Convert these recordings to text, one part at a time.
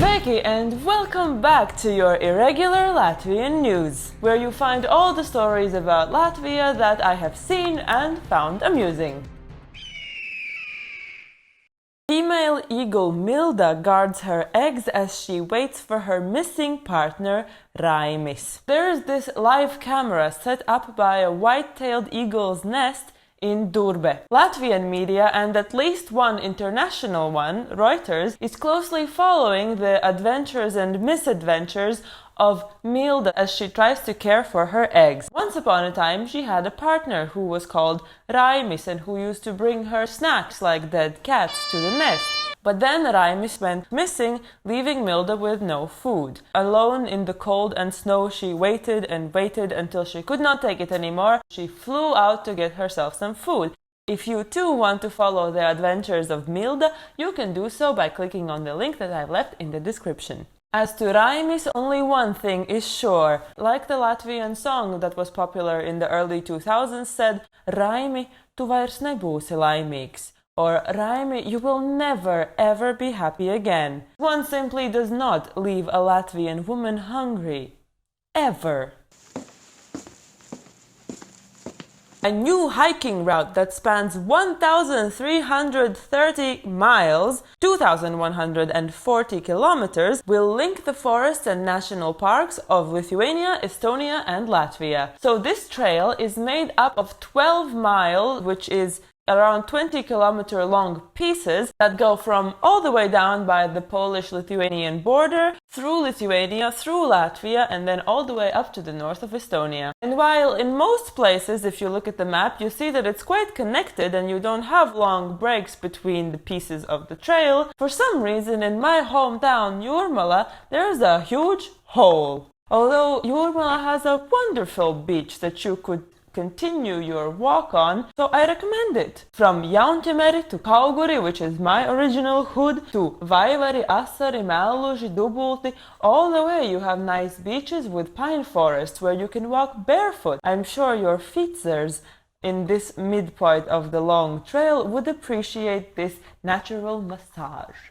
Sveiki and welcome back to your Irregular Latvian news, where you find all the stories about Latvia that I have seen and found amusing. Female eagle Milda guards her eggs as she waits for her missing partner Raimis. There is this live camera set up by a white-tailed eagle's nest in Durbe. Latvian media, and at least one international one, Reuters, is closely following the adventures and misadventures of Milda as she tries to care for her eggs. Once upon a time, she had a partner who was called Raimis and who used to bring her snacks like dead cats to the nest. But then Raimis went missing, leaving Milda with no food. Alone in the cold and snow, she waited and waited until she could not take it anymore. She flew out to get herself some food. If you too want to follow the adventures of Milda, you can do so by clicking on the link that I've left in the description. As to Raimis, only one thing is sure. Like the Latvian song that was popular in the early 2000s said, Raimi, tu vairs nebūsi laimīgs. Or, Raimi, you will never ever be happy again. One simply does not leave a Latvian woman hungry. Ever. A new hiking route that spans 1,330 miles, 2,140 kilometers, will link the forests and national parks of Lithuania, Estonia and Latvia. So this trail is made up of 12 miles, which is around 20-kilometer long pieces that go from all the way down by the Polish-Lithuanian border, through Lithuania, through Latvia, and then all the way up to the north of Estonia. And while in most places, if you look at the map, you see that it's quite connected and you don't have long breaks between the pieces of the trail, for some reason in my hometown, Jūrmala, there's a huge hole. Although Jūrmala has a wonderful beach that you could continue your walk on, so I recommend it. From Jaunķemeri to Kauguri, which is my original hood, to Vaivari, Asari, Melluži, Dubulti, all the way you have nice beaches with pine forests where you can walk barefoot. I'm sure your feetzers in this midpoint of the long trail would appreciate this natural massage.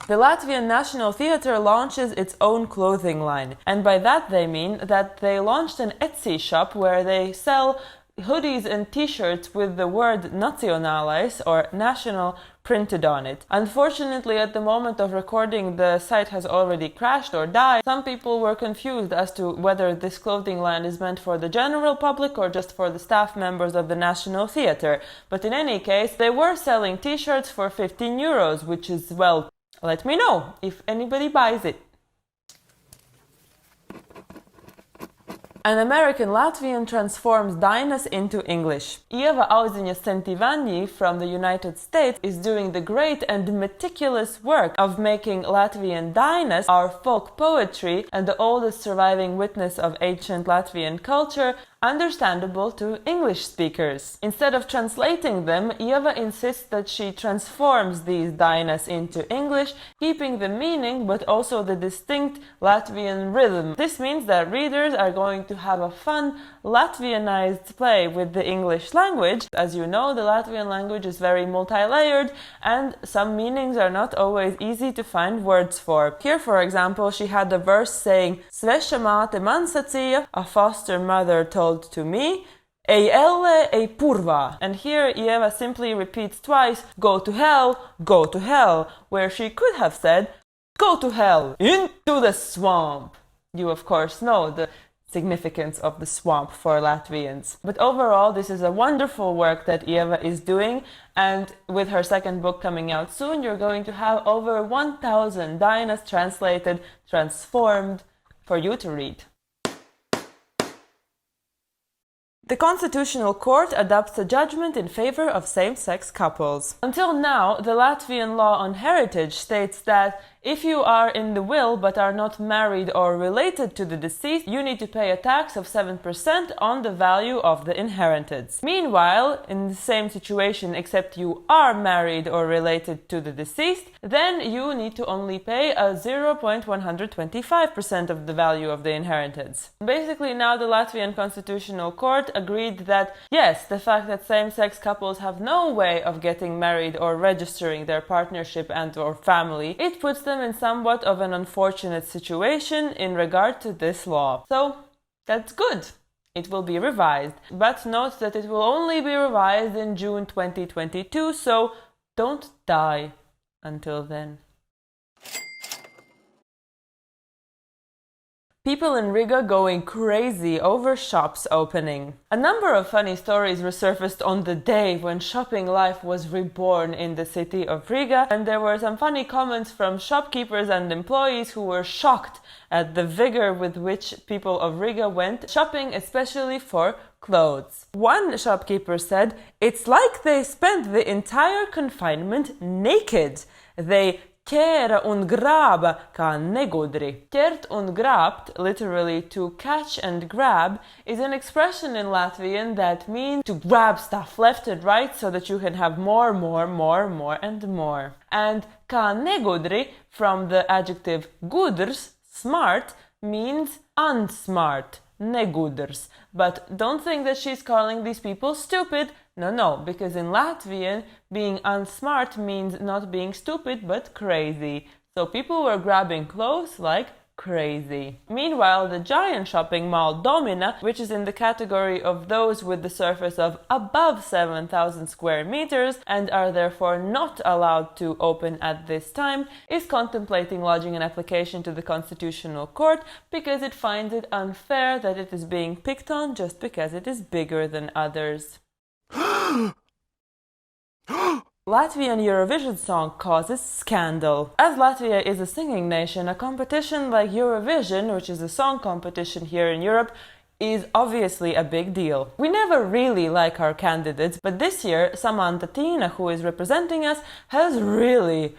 The Latvian National Theatre launches its own clothing line, and by that they mean that they launched an Etsy shop where they sell hoodies and t-shirts with the word Nacionālais or national printed on it. Unfortunately, at the moment of recording, the site has already crashed or died. Some people were confused as to whether this clothing line is meant for the general public or just for the staff members of the National Theatre. But in any case, they were selling t-shirts for 15 euros, which is, well, let me know if anybody buys it. An American Latvian transforms Dainas into English. Ieva Auziņa-Sentīvaņi from the United States is doing the great and meticulous work of making Latvian Dainas, our folk poetry and the oldest surviving witness of ancient Latvian culture, understandable to English speakers. Instead of translating them, Ieva insists that she transforms these Dainas into English, keeping the meaning but also the distinct Latvian rhythm. This means that readers are going to have a fun Latvianized play with the English language. As you know, the Latvian language is very multi-layered and some meanings are not always easy to find words for. Here, for example, she had a verse saying, Sveša māte man sacīja, a foster mother told to me, Ei elle, ei purvā. And here Ieva simply repeats twice, go to hell, where she could have said, go to hell, into the swamp. You of course know the significance of the swamp for Latvians. But overall, this is a wonderful work that Ieva is doing, and with her second book coming out soon, you're going to have over 1,000 Dainas translated, transformed, for you to read. The Constitutional Court adopts a judgment in favor of same-sex couples. Until now, the Latvian law on heritage states that If you are in the will but are not married or related to the deceased, you need to pay a tax of 7% on the value of the inheritance. Meanwhile, in the same situation, except you are married or related to the deceased, then you need to only pay a 0.125% of the value of the inheritance. Basically, now the Latvian Constitutional Court agreed that yes, the fact that same-sex couples have no way of getting married or registering their partnership and or family, it puts them in somewhat of an unfortunate situation in regard to this law. So that's good. It will be revised, but note that it will only be revised in June 2022, so don't die until then. People in Riga going crazy over shops opening. A number of funny stories resurfaced on the day when shopping life was reborn in the city of Riga, and there were some funny comments from shopkeepers and employees who were shocked at the vigor with which people of Riga went shopping, especially for clothes. One shopkeeper said, "It's like they spent the entire confinement naked. They ķēra un grāba kā negudri." Ķert un grābt, literally to catch and grab, is an expression in Latvian that means to grab stuff left and right so that you can have more, and more. And kā negudri, from the adjective gudrs, smart, means unsmart, negudrs. But don't think that she's calling these people stupid. No, because in Latvian, being unsmart means not being stupid, but crazy. So people were grabbing clothes like crazy. Meanwhile, the giant shopping mall Domina, which is in the category of those with the surface of above 7,000 square meters and are therefore not allowed to open at this time, is contemplating lodging an application to the Constitutional Court because it finds it unfair that it is being picked on just because it is bigger than others. Latvian Eurovision song causes scandal. As Latvia is a singing nation, a competition like Eurovision, which is a song competition here in Europe, is obviously a big deal. We never really like our candidates, but this year Samantha Tīna, who is representing us, has really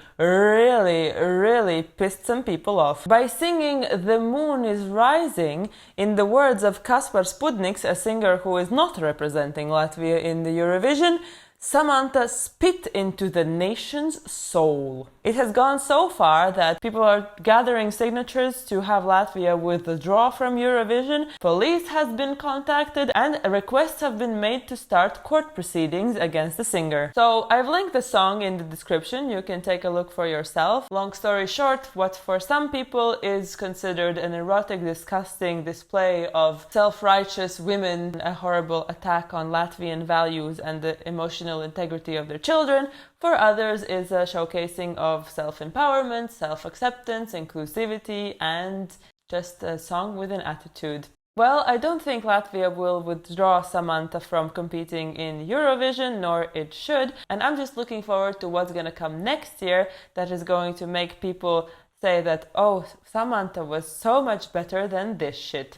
pissed some people off. By singing "The Moon is Rising" in the words of Kaspars Spudniks, a singer who is not representing Latvia in the Eurovision, Samantha spit into the nation's soul. It has gone so far that people are gathering signatures to have Latvia withdraw from Eurovision. Police has been contacted and requests have been made to start court proceedings against the singer. So I've linked the song in the description. You can take a look for yourself. Long story short, what for some people is considered an erotic, disgusting display of self-righteous women, a horrible attack on Latvian values and the emotional integrity of their children, for others is a showcasing of self-empowerment, self-acceptance, inclusivity, and just a song with an attitude. Well, I don't think Latvia will withdraw Samantha from competing in Eurovision, nor it should, and I'm just looking forward to what's gonna come next year that is going to make people say that, oh, Samantha was so much better than this shit.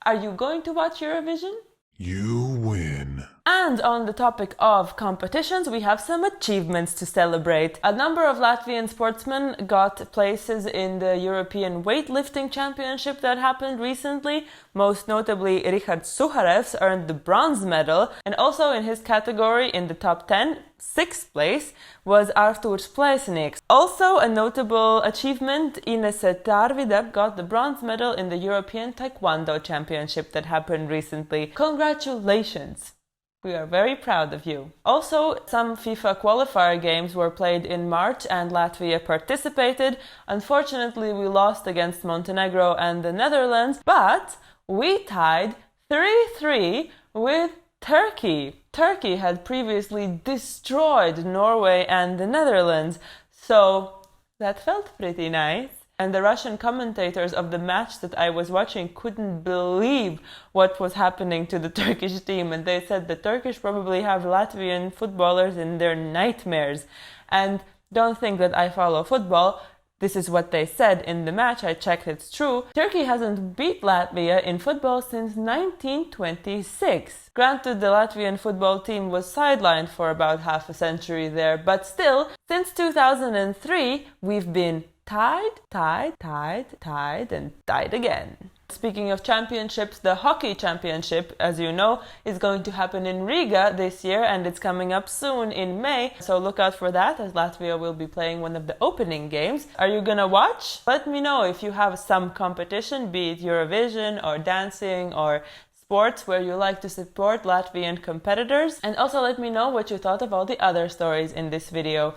Are you going to watch Eurovision? You win. And on the topic of competitions, we have some achievements to celebrate. A number of Latvian sportsmen got places in the European weightlifting championship that happened recently. Most notably, Richards Suharevs earned the bronze medal, and also in his category in the top 10, 6th place, was Artūrs Plēsnieks. Also a notable achievement, Inese Tārvide got the bronze medal in the European Taekwondo Championship that happened recently. Congratulations! We are very proud of you. Also, some FIFA qualifier games were played in March and Latvia participated. Unfortunately, we lost against Montenegro and the Netherlands, but we tied 3-3 with Turkey. Turkey had previously destroyed Norway and the Netherlands, so that felt pretty nice. And the Russian commentators of the match that I was watching couldn't believe what was happening to the Turkish team, and they said the Turkish probably have Latvian footballers in their nightmares. And don't think that I follow football. This is what they said in the match. I checked, it's true. Turkey hasn't beat Latvia in football since 1926. Granted, the Latvian football team was sidelined for about half a century there, but still, since 2003, we've been tied, tied, tied, tied, and tied again. Speaking of championships, the hockey championship, as you know, is going to happen in Riga this year, and it's coming up soon in May. So look out for that, as Latvia will be playing one of the opening games. Are you gonna watch? Let me know if you have some competition, be it Eurovision or dancing or sports where you like to support Latvian competitors. And also let me know what you thought of all the other stories in this video.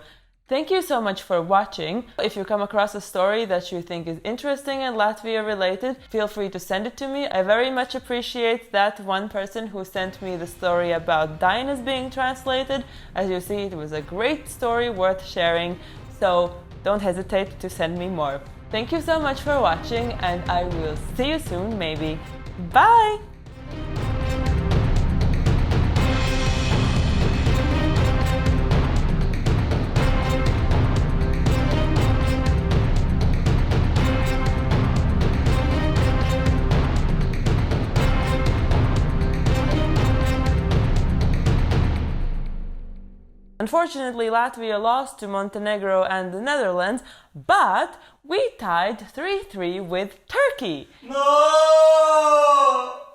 Thank you so much for watching. If you come across a story that you think is interesting and Latvia related, feel free to send it to me. I very much appreciate that one person who sent me the story about Dainas being translated. As you see, it was a great story worth sharing, so don't hesitate to send me more. Thank you so much for watching, and I will see you soon, maybe. Bye! Unfortunately, Latvia lost to Montenegro and the Netherlands, but we tied 3-3 with Turkey. No!